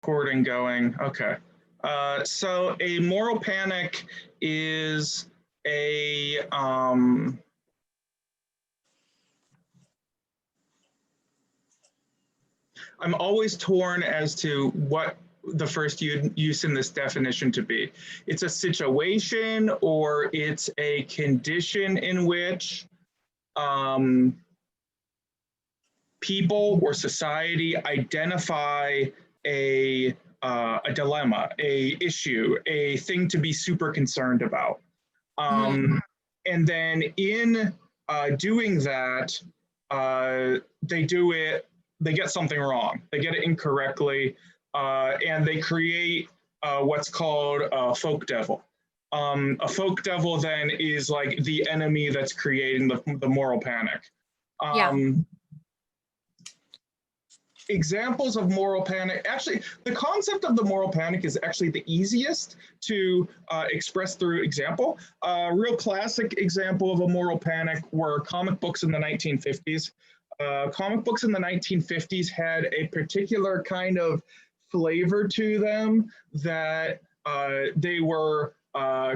recording going. Okay. So a moral panic is a I'm always torn as to what the first use in this definition to be. It's a situation or it's a condition in which people or society identify a dilemma, a issue, a thing to be super concerned about. And then in doing that, they get something wrong. They get it incorrectly, and they create what's called a folk devil. A folk devil then is like the enemy that's creating the moral panic. Examples of moral panic, actually, the concept of the moral panic is actually the easiest to express through example. A real classic example of a moral panic were comic books in the 1950s. Comic books in the 1950s had a particular kind of flavor to them that they were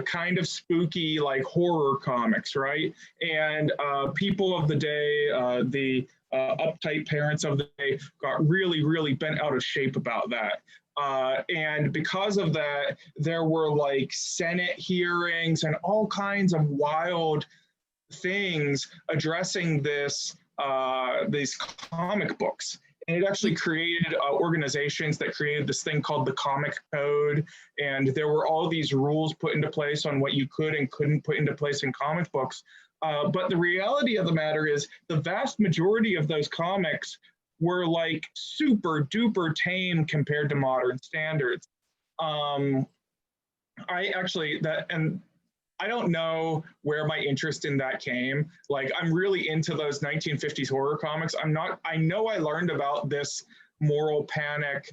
kind of spooky, like horror comics, right? And people of the day, the uptight parents of the day got really, really bent out of shape about that. And because of that, there were like Senate hearings and all kinds of wild things addressing these comic books. And it actually created organizations that created this thing called the Comic Code. And there were all these rules put into place on what you could and couldn't put into place in comic books. But the reality of the matter is the vast majority of those comics were like super duper tame compared to modern standards. I don't know where my interest in that came. Like, I'm really into those 1950s horror comics. I know I learned about this moral panic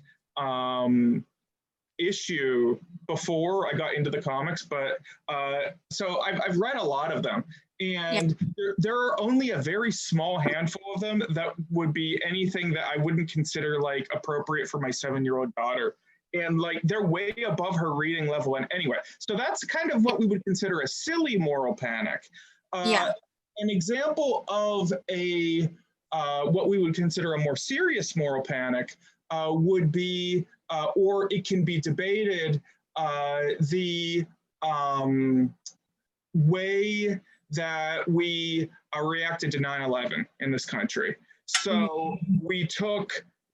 issue before I got into the comics, but so I've read a lot of them. And there are only a very small handful of them that would be anything that I wouldn't consider like appropriate for my 7-year-old daughter. And like they're way above her reading level. And anyway, so that's kind of what we would consider a silly moral panic. An example of what we would consider a more serious moral panic would be, or it can be debated, the way that we reacted to 9/11 in this country. So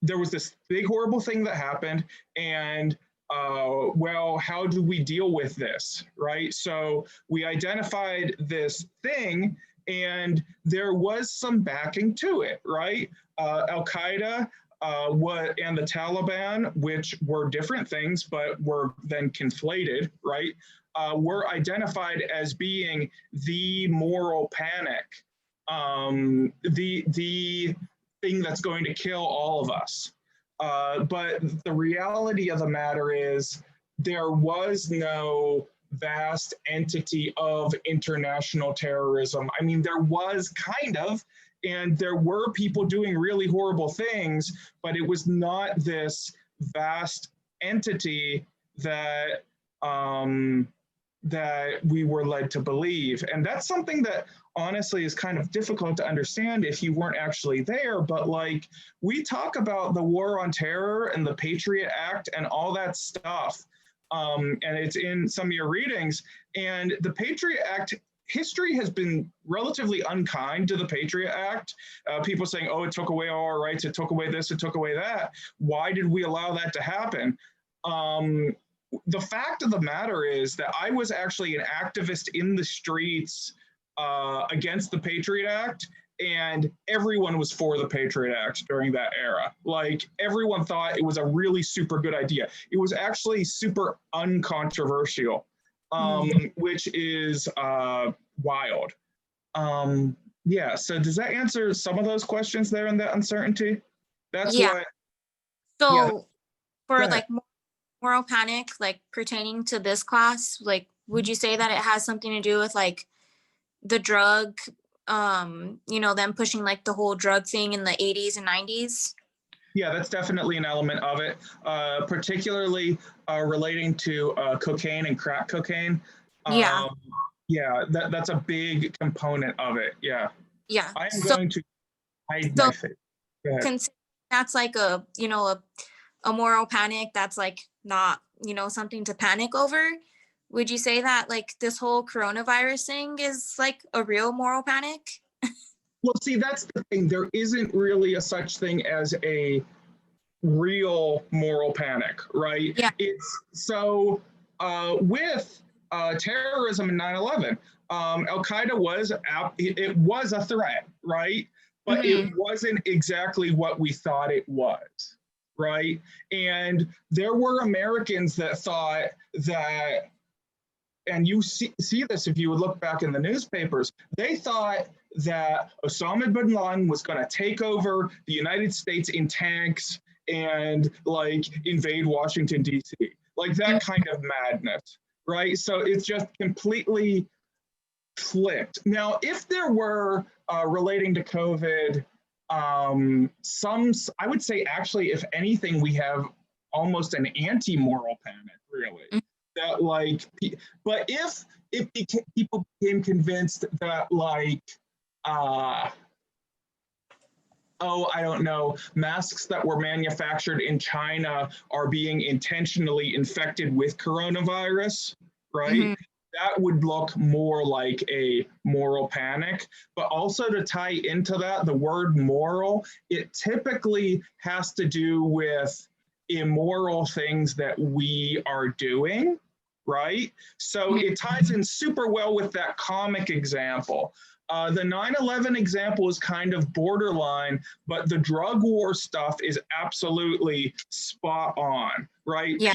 there was this big horrible thing that happened, and well, how do we deal with this, right? So we identified this thing, and there was some backing to it, right? Al-Qaeda and the Taliban, which were different things, but were then conflated, right? Were identified as being the moral panic, the thing that's going to kill all of us. But the reality of the matter is there was no vast entity of international terrorism. I mean, there was kind of, and there were people doing really horrible things, but it was not this vast entity that that we were led to believe. And that's something that honestly is kind of difficult to understand if you weren't actually there. But like, we talk about the war on terror and the Patriot Act and all that stuff. And it's in some of your readings. And the Patriot Act, history has been relatively unkind to the Patriot Act. People saying, oh, it took away all our rights, it took away this, it took away that. Why did we allow that to happen? The fact of the matter is that I was actually an activist in the streets against the Patriot Act, and everyone was for the Patriot Act during that era. Like, everyone thought it was a really super good idea. It was actually super uncontroversial, which is wild. Yeah, so does that answer some of those questions there in that uncertainty? That's what. So for like moral panic, like pertaining to this class, like, would you say that it has something to do with like the drug, them pushing like the whole drug thing in the 80s and 90s? Yeah, that's definitely an element of it, particularly relating to cocaine and crack cocaine. Yeah. Yeah, that's a big component of it. Yeah, Yeah. I am going to hide my So face. Go ahead. that's like a, a moral panic that's like not, something to panic over. Would you say that like this whole coronavirus thing is like a real moral panic? Well, see, that's the thing. There isn't really a such thing as a real moral panic, right? Yeah. It's so with terrorism in 9/11, Al Qaeda was it was a threat, right? But Mm-hmm. it wasn't exactly what we thought it was, right? And there were Americans that thought that, and you see this if you would look back in the newspapers, they thought that Osama bin Laden was going to take over the United States in tanks and like invade Washington, D.C., like that kind of madness, right? So it's just completely flipped. Now, if there were relating to COVID, I would say actually, if anything, we have almost an anti-moral panic, really. That like, but if people became convinced that like, oh, I don't know, masks that were manufactured in China are being intentionally infected with coronavirus, right? Mm-hmm. That would look more like a moral panic. But also to tie into that, the word moral, it typically has to do with immoral things that we are doing, right? So it ties in super well with that comic example. The 9/11 example is kind of borderline, but the drug war stuff is absolutely spot on, right? Yeah.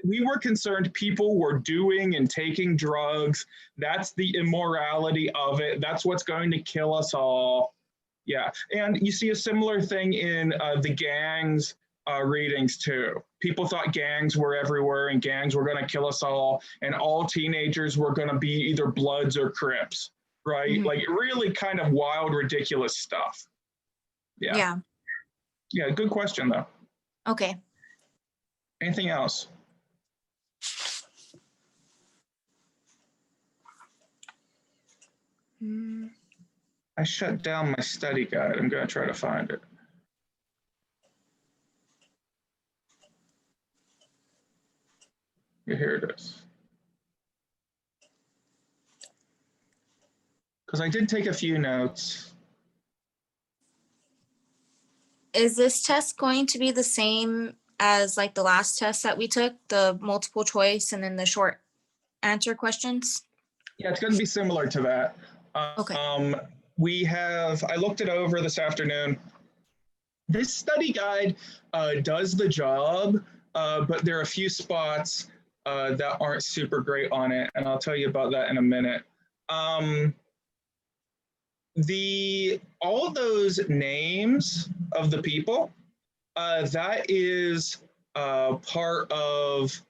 We were concerned people were doing and taking drugs. That's the immorality of it. That's what's going to kill us all. Yeah. And you see a similar thing in the gangs readings too. People thought gangs were everywhere and gangs were going to kill us all, and all teenagers were going to be either Bloods or Crips, right? Mm-hmm. Like really kind of wild, ridiculous stuff. Yeah. Yeah. Yeah. Good question, though. Okay. Anything else? I shut down my study guide. I'm going to try to find it. Here it is. Because I did take a few notes. Is this test going to be the same as like the last test that we took, the multiple choice and then the short answer questions? Yeah, it's going to be similar to that. Okay. I looked it over this afternoon. This study guide does the job, but there are a few spots that aren't super great on it, and I'll tell you about that in a minute. All those names of the people, that is part of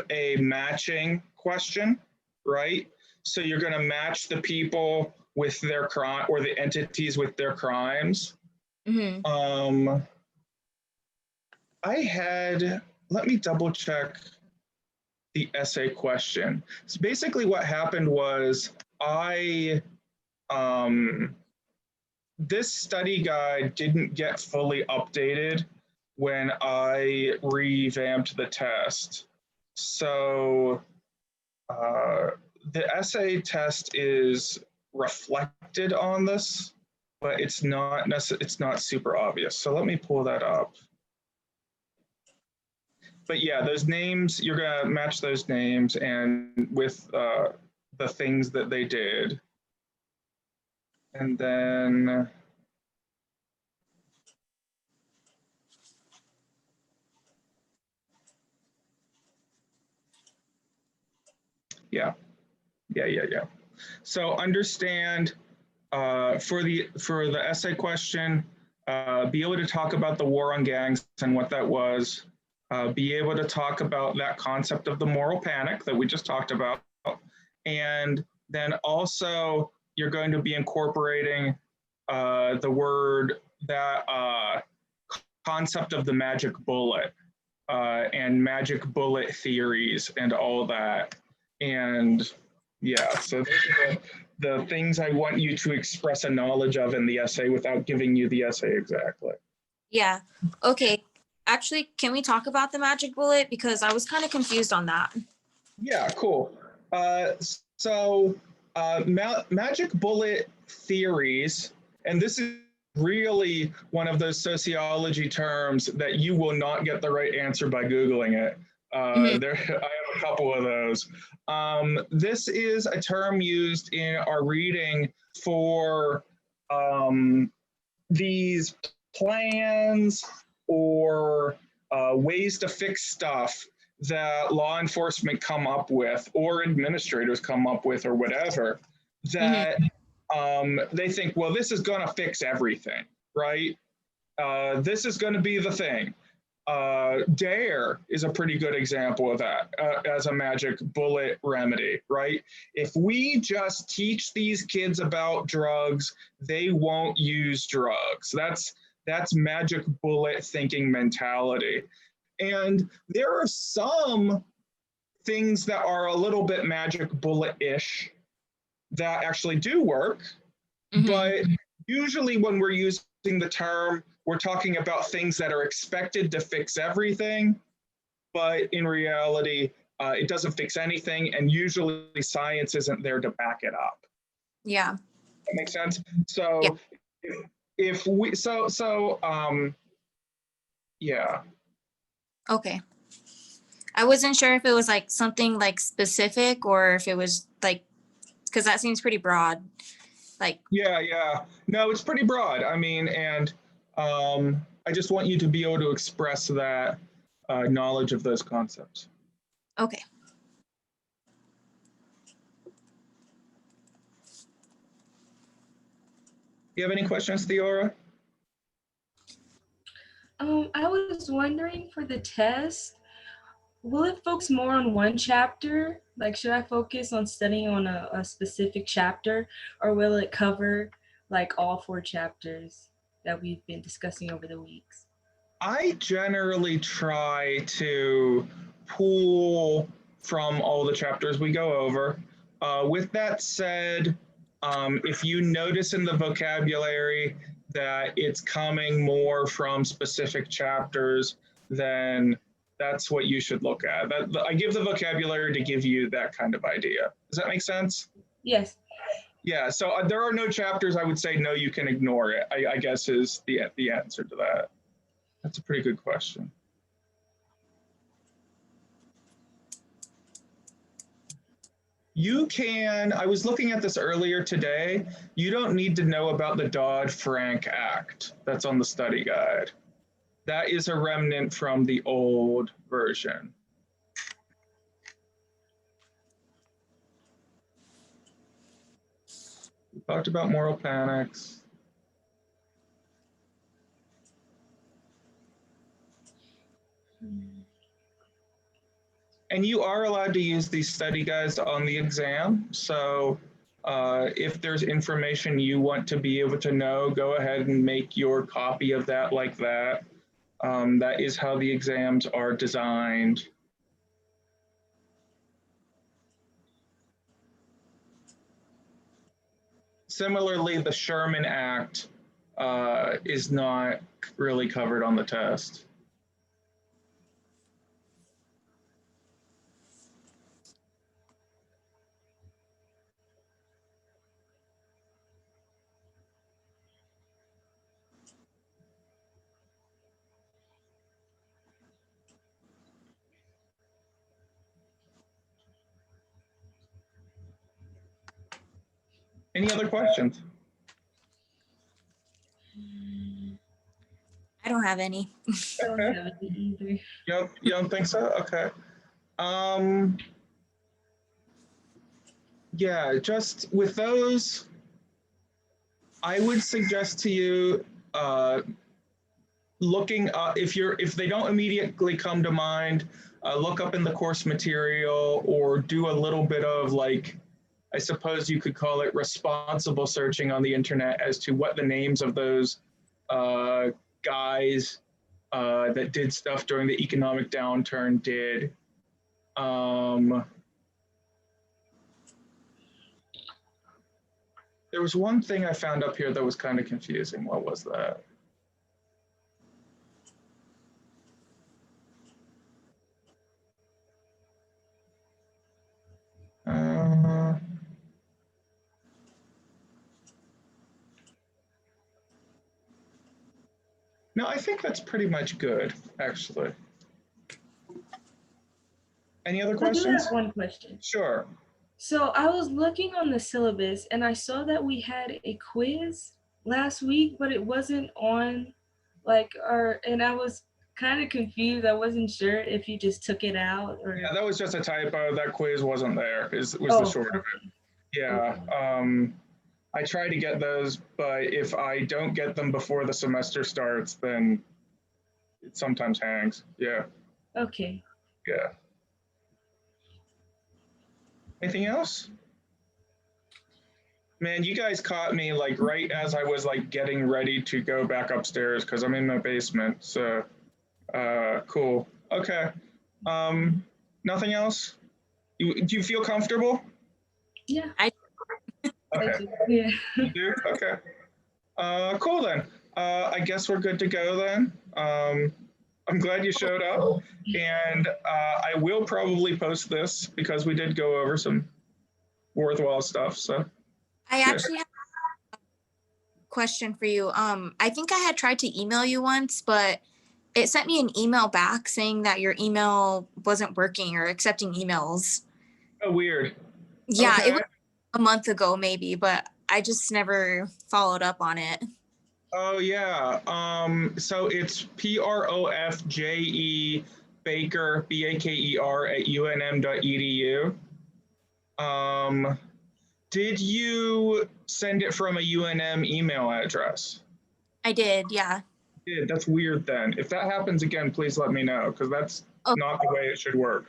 a matching question, right? So you're going to match the people with their crime or the entities with their crimes. Mm-hmm. Let me double check the essay question. So basically what happened was this study guide didn't get fully updated when I revamped the test. So the essay test is reflected on this, but it's not super obvious. So let me pull that up. But yeah, those names, you're gonna match those names and with the things that they did. And then yeah. So understand for the essay question, be able to talk about the war on gangs and what that was. Be able to talk about that concept of the moral panic that we just talked about. And then also you're going to be incorporating the word that concept of the magic bullet and magic bullet theories and all that. And yeah, so those are the things I want you to express a knowledge of in the essay without giving you the essay exactly. Yeah. Okay. Actually, can we talk about the magic bullet? Because I was kind of confused on that. Yeah, cool. Magic bullet theories, and this is really one of those sociology terms that you will not get the right answer by Googling it. I have a couple of those. This is a term used in our reading for these plans or ways to fix stuff that law enforcement come up with or administrators come up with or whatever that they think, well, this is going to fix everything, right? This is going to be the thing. DARE is a pretty good example of that as a magic bullet remedy, right? If we just teach these kids about drugs, they won't use drugs. That's magic bullet thinking mentality. And there are some things that are a little bit magic bullet-ish that actually do work, but usually when we're using the term, we're talking about things that are expected to fix everything, but in reality, it doesn't fix anything, and usually science isn't there to back it up. Yeah. That makes sense? So if we, yeah. Okay. I wasn't sure if it was like something like specific or if it was like, because that seems pretty broad. Like, yeah. No, it's pretty broad. I mean, and I just want you to be able to express that knowledge of those concepts. okay. Do you have any questions, Theora? I was wondering for the test, will it focus more on one chapter? Like, should I focus on studying on a specific chapter, or will it cover like all 4 chapters that we've been discussing over the weeks? I generally try to pull from all the chapters we go over. With that said, if you notice in the vocabulary that it's coming more from specific chapters, then that's what you should look at. I give the vocabulary to give you that kind of idea. Does that make sense? Yes. Yeah, so there are no chapters I would say, no, you can ignore it, I guess is the answer to that. That's a pretty good question. You can, I was looking at this earlier today, you don't need to know about the Dodd-Frank Act that's on the study guide. That is a remnant from the old version. We talked about moral panics. And you are allowed to use these study guides on the exam. So if there's information you want to be able to know, go ahead and make your copy of that like that. That is how the exams are designed. Similarly, the Sherman Act is not really covered on the test. Any other questions? I don't have any. I don't have any either. You don't think so? Okay. Yeah, just with those, I would suggest to you looking up, if they don't immediately come to mind, look up in the course material or do a little bit of like, I suppose you could call it responsible searching on the internet as to what the names of those guys that did stuff during the economic downturn did. There was one thing I found up here that was kind of confusing. What was that? No, I think that's pretty much good, actually. Any other I do questions? have one question. Sure. So I was looking on the syllabus and I saw that we had a quiz last week, but it wasn't on like and I was kind of confused. I wasn't sure if you just took it out or. Yeah, that was just a typo. That quiz wasn't there, was the short of it. Yeah. Okay. I try to get those, but if I don't get them before the semester starts, then it sometimes hangs. Yeah. Okay. Yeah. Anything else? Man, you guys caught me like right as I was like getting ready to go back upstairs because I'm in my basement. So cool. Okay. Nothing else? Do you feel comfortable? Yeah. Okay. Yeah. You do? Okay. Cool then. I guess we're good to go then. I'm glad you showed up, and I will probably post this because we did go over some worthwhile stuff. So I actually have a question for you. I think I had tried to email you once, but it sent me an email back saying that your email wasn't working or accepting emails. oh, weird. Yeah, Okay. it was a month ago maybe, but I just never followed up on it. Oh yeah. So it's PROFJE Baker BAKER at UNM.edu. Did you send it from a UNM email address? I did, yeah. Yeah, that's weird then. If that happens again, please let me know because that's not the way it should work.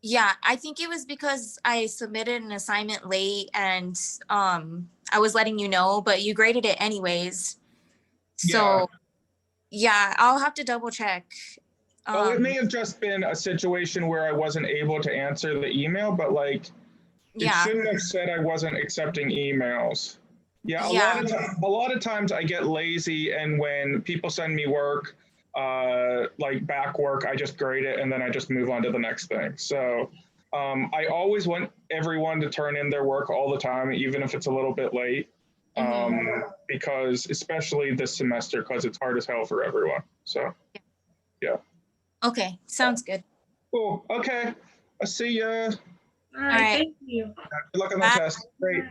Yeah, I think it was because I submitted an assignment late and I was letting you know, but you graded it anyways. So yeah, I'll have to double check. Well, it may have just been a situation where I wasn't able to answer the email, but like it shouldn't have said I wasn't accepting emails. Yeah, a lot of times I get lazy, and when people send me work, like back work, I just grade it and then I just move on to the next thing. So I always want everyone to turn in their work all the time, even if it's a little bit late, because especially this semester, because it's hard as hell for everyone. So yeah. Okay, sounds good. Cool. Okay. I'll see ya. All right. Thank you. Good luck on the test. Great.